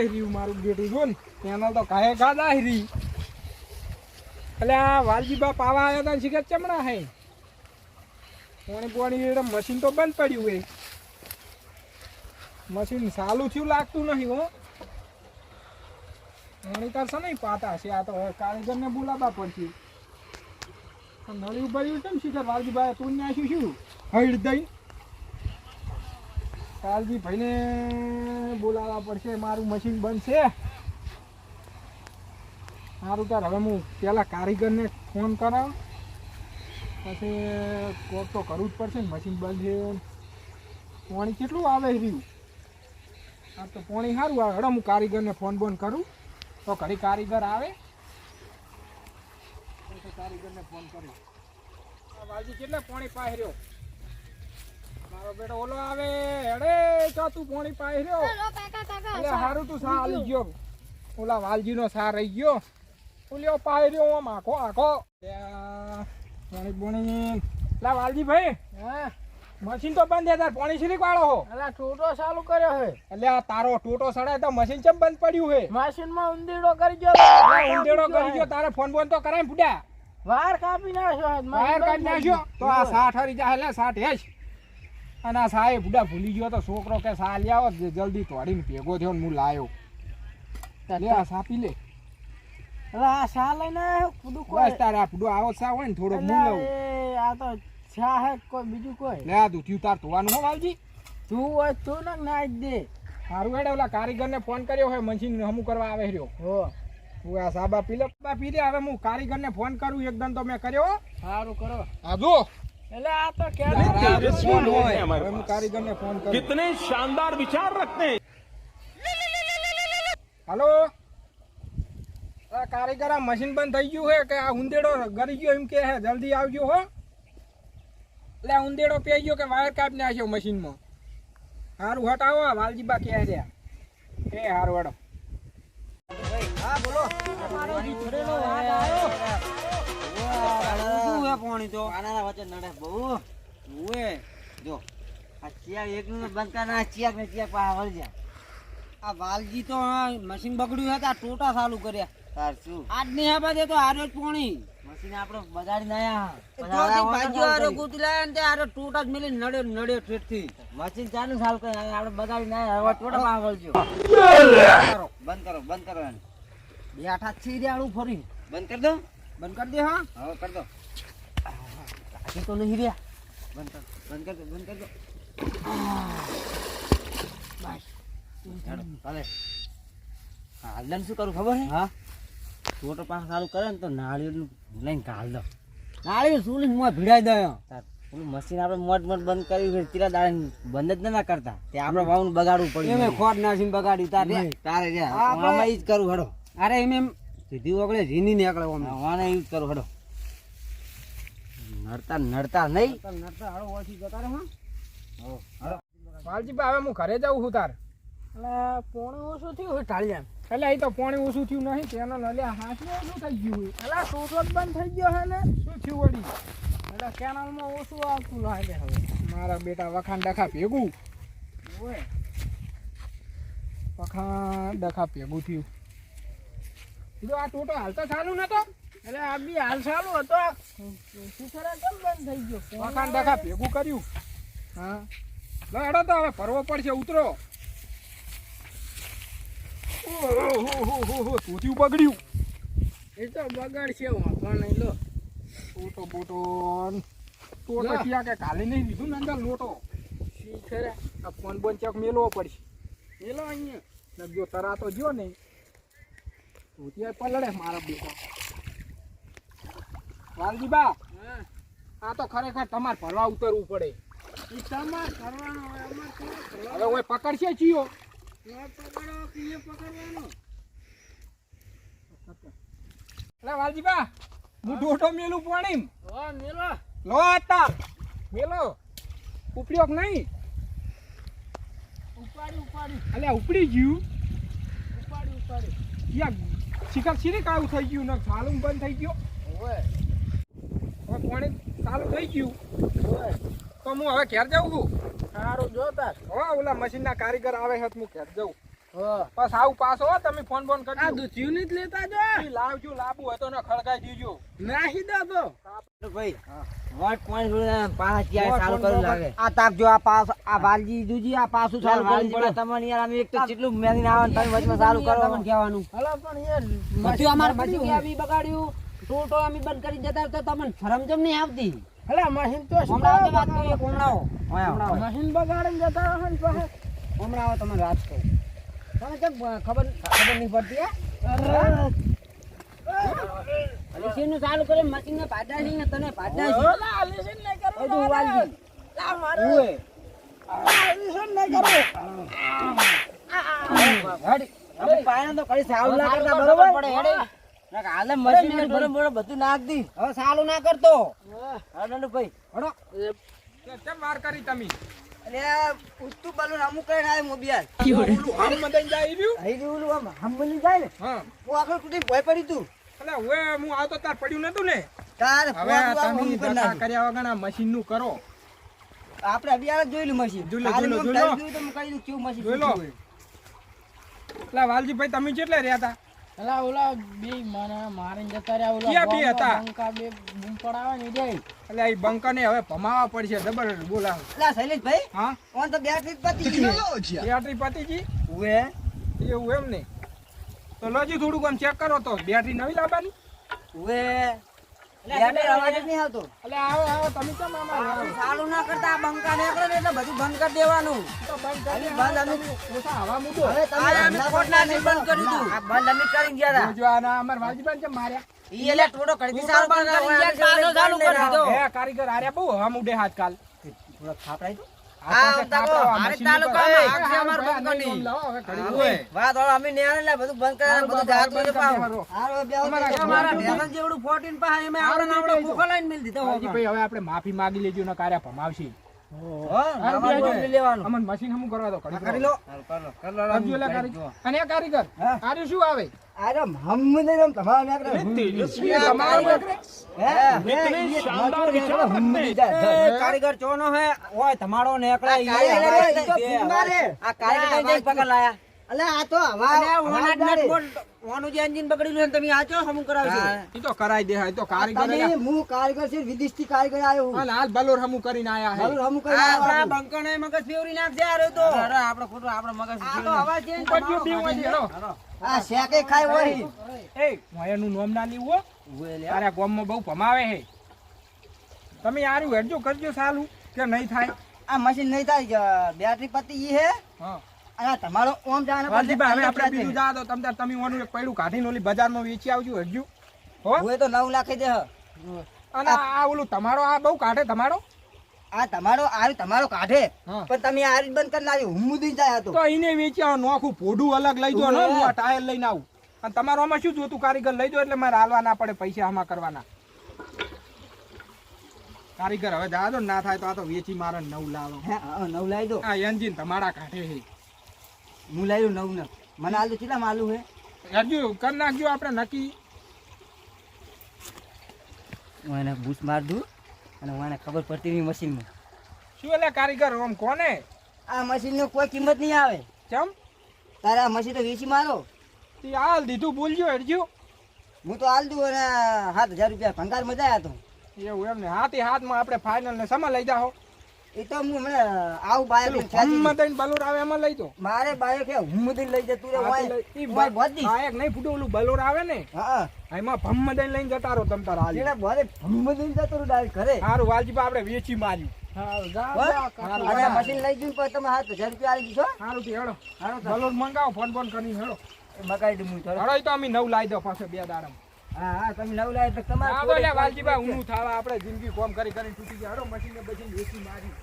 રહ્યું મારું બેટું જો ને પેનલ તો કાંઈ ગાદા રહી. એટલે આ વાલજીબા પાવા આવ્યા હતા શિખર ચમડા હે પોણી મશીન તો બંધ પડ્યું હે. મશીન સાલું થયું લાગતું નહીં હો. પાણી કરશે નહીં પાતા છે આ તો કારીગરને બોલાવવા પડશે. નળી ઉભર્યું છે ને શિખર વાલજીભાઈ તું નાખ્યું શું હઈડ દઈ કાલજી ભાઈને બોલાવવા પડશે. મારું મશીન બંધ છે. સારું તાર હવે હું પેલા કારીગરને ફોન કરાવ પછી કોક તો કરવું જ પડશે ને. મશીન બંધ છે. પાણી કેટલું આવે રહ્યું આ તો પાણી સારું આવે. હેડો હું કારીગરને ફોન બોન કરું તો ઘડી કારીગર આવે તો કારીગરને ફોન કરું. વાલજી કેટલા પાણી પાઈ રહ્યો મારો બેટો ઓલો આવે હેડે તો તું પાણી પાઈ રહ્યો એટલે સારું તું સા આવી ગયો. ઓલા વાલજીનો સા રહી ગયો. ઓલ્યો પાઈ રહ્યો આમ આખો આખો પાણી પાણી. લા વાલજી ભાઈ હા મશીન તો બંધ તાર પાણી શીરીક વાળો હો. એટલે ટોટો ચાલુ કર્યો હે એટલે આ તારો ટોટો સડાય તો મશીન ચમ બંધ પડ્યું હે. મશીન માં ઉંદેડો કરી ગયો. ઉંદેડો કરી ગયો તારે ફોન બોન તો કરાય ફૂટ્યા વાયર કાપી નાખ્યો. વાયર કાપી નાખ્યો તો આ 60 હરી જાય એટલે 60 હેજ. અને આ સાહેબ બુડા ભૂલી ગયો તો છોકરો કે સા લે આવો જલ્દી તોડીને ભેગો થયો ને હું લાયો. લે આ સા પી લે. આ સા લઈને ફૂડું કોઈ તારે આ ફૂડું આવો સા હોય ને થોડો હું લઉં. આ તો છા હે કોઈ બીજું કોઈ લે આ દૂધ્યું તાર ધોવાનું હો વાલજી. તું હોય તું ને નાખ દે. સારું હેડે ઓલા કારીગરને ફોન કર્યો હોય મશીન હમું કરવા આવે રહ્યો હો. તું આ સાબા પી લે પી લે. હવે હું કારીગરને ફોન કરું એકદમ તો મેં કર્યો. સારું કરો આ જો એટલે આ તો કે ફોન હોય હવે હું કારીગરને ફોન કરું. કિતને શાનદાર વિચાર રખતે. હાલો કારીગર આ મશીન બંધ થઈ ગયું હે કે આ ઉંદેડો ગરી ગયો એમ કે હે જલ્દી આવજો હો. એટલે ઉંદેડો પી ગયો કે વાયર કાપી નાખ્યો મશીનમાં. સારું હટાવો વાલજીબા કે રહ્યા એ સારું હડો. હા બોલો મારો દીકરેનો વાત આવ્યો. શું હે પાણી તો આના વચ્ચે નડે બહુ ઓએ જો આ ચિયા એકનું બંધ કરના ચિયા ને ચિયા પા વળજા. આ વાલજી તો મશીન બગડ્યું હતા ટોટા ચાલુ કર્યા. તાર શું આજ ની આ બધે તો આરો જ પાણી મશીન આપણો બગાડી નાયા. તો ભાગ્યો આરો કૂતલા ને તે આરો ટોટા જ મેલી નડે ઠેઠથી મશીન ચાલુ ચાલુ કરે આપણે બગાડી નાયા. હવે ટોટા પા વળજો. બંધ કરો એને બેઠા છે આળું ફરી બંધ કરી દો. બંધ કરી દે. હા હવે કરી દો. કાકી તો નહીં રહ્યા. બંધ કર દો. બસ ભલે હાલદાન શું કરું ખબર હે. હા ટોટો પાસ ચાલુ કરે ને તો નાળિયેર લઈને કાઢ દો. નાળિયેર શું મોં ભીડાઈ દો. પેલું મશીન આપણે મોટ બંધ કર્યું તીરા દાડે બંધ જ ના કરતા તે આપણે વાવનું બગાડવું પડ્યું. એમ ખોટ નાસીને બગાડ્યું તારે આમાં ઈ જ કરું હડો. અરે એમ સીધી ઓગળે ઝીની નીકળે વાને ઈ જ કરું હડો. નડતા નહીં નડતા હડો ઓછી જતા રે. હા વાલજીબા હવે હું ઘરે જાઉં છું તાર. એટલે પોણી ઓછું થયું હોય ટાળ્યા. એટલે એ તો પોણી ઓછું થયું નહીં તેનો નલ્યા હાથમાં ઓછું થઈ ગયું હોય. એટલે ટોટો જ બંધ થઈ ગયો હે ને શું થયું વળી. એટલે કેનાલમાં ઓછું આવતું લાગે હવે. મારા બેટા વખાણ ડખા ભેગું હોય. વખાણ ડખા ભેગું થયું. આ ટોટો હાલ તો ચાલુ નતો. એટલે આ બી હાલ ચાલુ હતો. શીખરા કેમ બંધ થઈ ગયો. વખાણ ડખા ભેગું કર્યું. હા હેડો તો હવે ફરવો પડશે. ઉતરો. ટોટિયું બગડ્યું. એ તો બગાડશે પણ લો ટોટો બોટો ટોટો ક્યાં કે કાલે નહીં દીધું ને અંદર લોટો શીખરે. આ ફોન બોન ચેક મેલવો પડશે. મેલો અહીંયા જો તરાતો જો ને ટોટિયા પલડે મારા બેટા. વાલજીબા આ તો ખરેખર તમારે ભરવા ઉતરવું પડે. તમારે કરવાનો હવે ઓય પકડશે ચિયો પકડો કીએ પકડવાનો. એટલે વાલજીબા હું ડોટો મેલું પાણી. હા મેલો લો તાર મેલો ઉપડ્યો કે નહીં. ઉપાડી અલ્યા ઉપડી ગયું. ઉપાડી યા શિખર શીરી કાળું થઈ ગયું ને ચાલુ બંધ થઈ ગયો. હવે પાણી ચાલુ થઈ ગયું. તો હું હવે ઘેર જાઉં છું. સારું જો તાર. હા ઓલા મશીનના કારીગર આવે છે હું ઘેર જાઉં. બસ આવું પાછો હો, તમે ફોન બોન આ કરજો. દૂધિયું ની જ લેતા જો ઈ લાવજો, લાવવું હોય તો ને ખળગાઈ દીજો. નાહી દો તો ભાઈ વોટ પોઈન્ટ જોડે પાસ ક્યારે વોટ ચાલુ પોઈન્ટ કરું લાગે આ તાક જો આ પાસ આ વાલજી દૂજી આ પાછું ચાલુ કરવું પડે તમને યાર અમે એક તો કેટલું મેગીન આવે તમે વચમાં ચાલુ કરો તમને કહેવાનું હલો પણ યાર બધું અમાર મશીન કે આવી બગાડ્યું ટોટો અમે બંધ કરી જતા તો તમને શરમ જમ નહીં આવતી હલે મશીન તો હમણાં તો વાત કરીએ હમણાં મશીન બગાડીને જતા રહે ને પાછા હમણાં આવો તમને વાત કહું તમે કેમ ખબર નહીં પડતી મશીનનું ચાલુ કરે મશીનને પાડા છે ને તને પાડા છે ઓલા આલિશન નહીં કરો બધું વાલજી લા મારે ઉએ આલિશન નહીં કરો હેડી અમે પાયણ તો કરી સાલું ના કરતા બરોબર પડે હેડી ના હાલે મશીન ને બરોબર બધું નાખ દી હવે સાલું ના કરતો હડો ભાઈ હડો કેમ વાર કરી તમે? અરે ઉસ્તુ બલુન અમુક કઈ આય મોબિયાર ઓલું આમ મદાઈ જાય રહ્યું? અહીં ઓલું આમ હંબલી જાય ને હા. હું આખો કુટી ભય પડી તું અલે હવે હું આવતો તાર પડ્યું નતું ને. તાર હવે તમે ધક્કા કર્યા વગર આ મશીન નું કરો. આપણે અભિયાન જોઈલું મશીન જોઈ લો, ખાલી જોઈ લો, હું જોઈ લો. જોયું તો હું કહી દઉં કેવું મશીન જોઈ લો. છે. એટલે વાલજીભાઈ તમે કેટલે રહ્યા હતા? હલા ઓલા બે મને મારીને જતા રહ્યા ઓલા ક્યાં બે હતા? બંકા બે બૂમ પડાવે ને રે એટલે આ બંકાને હવે ભમાવા પડશે જબરદસ્ત બોલાવો. અલા શૈલેષભાઈ હા ઓન તો બેટરી જ પતી ગઈ બેટરી પતીજી ઉએ એવું એમ ને તો લોજી થોડુંક આમ ચેક કરો તો બેટરી નવી લાવવાની. ઉએ બેટરી અવાજ જ નહીં આવતો એટલે આવો આવો તમે કેમ આમાં આવો? ચાલુ ના કરતા આ બંકા નીકળે ને એટલે બધું બંધ કરી દેવાનું તો બંધ કરી બંધ અમે ઓછા હવા મૂકો. હવે તમે અમે કોટના ને બંધ કરી દીધું આ બંધ અમે કરી ગયા હતા જો આના અમાર વાલજીભાઈ કેમ માર્યા? ઈ એટલે થોડો કડકી સારું બંધ કરી ગયા પાછો ચાલુ કરી દીધો હે કારીગર આર્યા બહુ હવા મૂડે આજકાલ. થોડો થાપરાઈ તો આ પાસે ખાપરા હારે મશીન તાલુકામાં પર- આગ છે અમાર હવે બંકાની. નહીં લાવો, હવે ઘડી ઓય વાત હવે અમે ને એટલે બધું બંધ કરી બધું જાત બધું પાવ હારો બે અમારા ઢેમન જેવડું 14 પાસે અમે આવડે આવડે ભૂખો લઈને મિલ દીધો વાલજીભાઈ હવે આપણે માફી માંગી લેજો ને કાર્યા ભમાવશે. હા અમારું લેવાનું અમન મશીન હમું કરવા દો ઘડી કરી લો કરજો લે કારીગર. અને આ કારીગર હા. આર્યું શું આવે? અરે હમ ને રમ તમારા નાકરે તમારું કારીગર ચોનો હે ઓય તમારો નેકળે આ કારીગર જઈ પકડ લાયા અલે આ તો ઓનું જે એન્જિન બગડેલું છે તમે આચો હમ કરાવજો ઈ તો કરાઈ દે હા, ઈ તો કારીગર તમે હું કારીગર છે વિદેશથી કારીગર આવ્યો હું હાલ હાલ બલોર હમું કરીને આયા હે. હમ કરી આપણા બંકણે મગજ ફેવરી નાખજે આરે તો અરે આપણે ખોટું આપણે મગજ આ તો અવાજ છે ઉપર જો બે હોય હેડો. આ શેકે ખાય હોય એ મોયાનું નામ ના લીવો તારા ગામમાં બહુ ભમાવે હે. તમે આર્યું હેડજો કરજો સાલું કે નહીં થાય. આ મશીન નહીં થાય બેટરી પતી ઈ હે હા અને તમારો ઓમ જાને વાલજીભાઈ હવે આપણે બીજું જા દો તમે ઓનું એક પૈડું કાઢીને ઓલી બજારમાં વેચી આવજો હેડજો હો. હોય તો 9 લાખ દે હ અને આ ઓલું તમારો આ બહુ કાઢે તમારો આ તમારો આ તમારો કાઢે હા. પણ તમે આ રીત બંધ કરી લાવ્યો હું મુદી જાય હતો તો એને વેચી આવો નોખું પોડું અલગ લઈ દો ને હું આ ટાયર લઈને આવું. અને તમારો આમાં શું જોતું કારીગર લઈ દો એટલે મારે હાલવા ના પડે પૈસા આમાં કરવાના. કારીગર હવે જા દો ને ના થાય તો આ તો વેચી મારે નવ લાવો. હે 9 લાવી દો આ એન્જિન તમારા કાઢે છે. હું લાવ્યો 9 ને મને આલુ કેટલા માલું હે હેડજો કરી નાખજો આપણે નક્કી. હું એને બૂસ માર દઉં અને મને ખબર પડતી નહીં મશીનમાં શું એટલે કારીગર આમ કોને આ મશીનની કોઈ કિંમત નહીં આવે ચમ તારે આ મશીન તો વેચી મારો તે હાલ દીધું બોલજો હેડજો. હું તો આલ દઉં અને 7000 રૂપિયા ભંગાર મજા આવ્યા તો એવું એમ ને હાથી હાથમાં આપણે ફાઇનલ ને સમા લઈ જાઓ. એ તો હું મને આવું બાય ફોર્મમાં થઈને બલોર આવે એમાં લઈ દો. મારે બાયો કે હું મુદી લઈ જતું રે ઈ ઓય બોધી બાયક નહીં ફૂટો ઓલું બલોર આવે ને હા એમાં ભમ દઈને લઈને જતા રહો તમ તાર હાલ. જેડા બોલે મુદી જતો રે ડાયરેક્ટ ઘરે સારું વાલજીભાઈ આપણે વેચી માર્યું. આ મશીન લઈ જઉં પણ તમે 7000 રૂપિયા આલી દીધો સારું થી હેડો હારો બલોર મંગાવો ફોન ફોન કરીને હેડો. મગાઈ દઉં હું થોડો હેડો ઈ તો અમે નવ લાવી દો પાછો બે દાડમ. હા હા તમે નવ લાય તો તમારે વાલજીભાઈ ઊનું થાવા આપણે જિંદગી કોમ કરી કરીને તૂટી ગયા. હેડો મશીન ને બચીને વેચી મારી.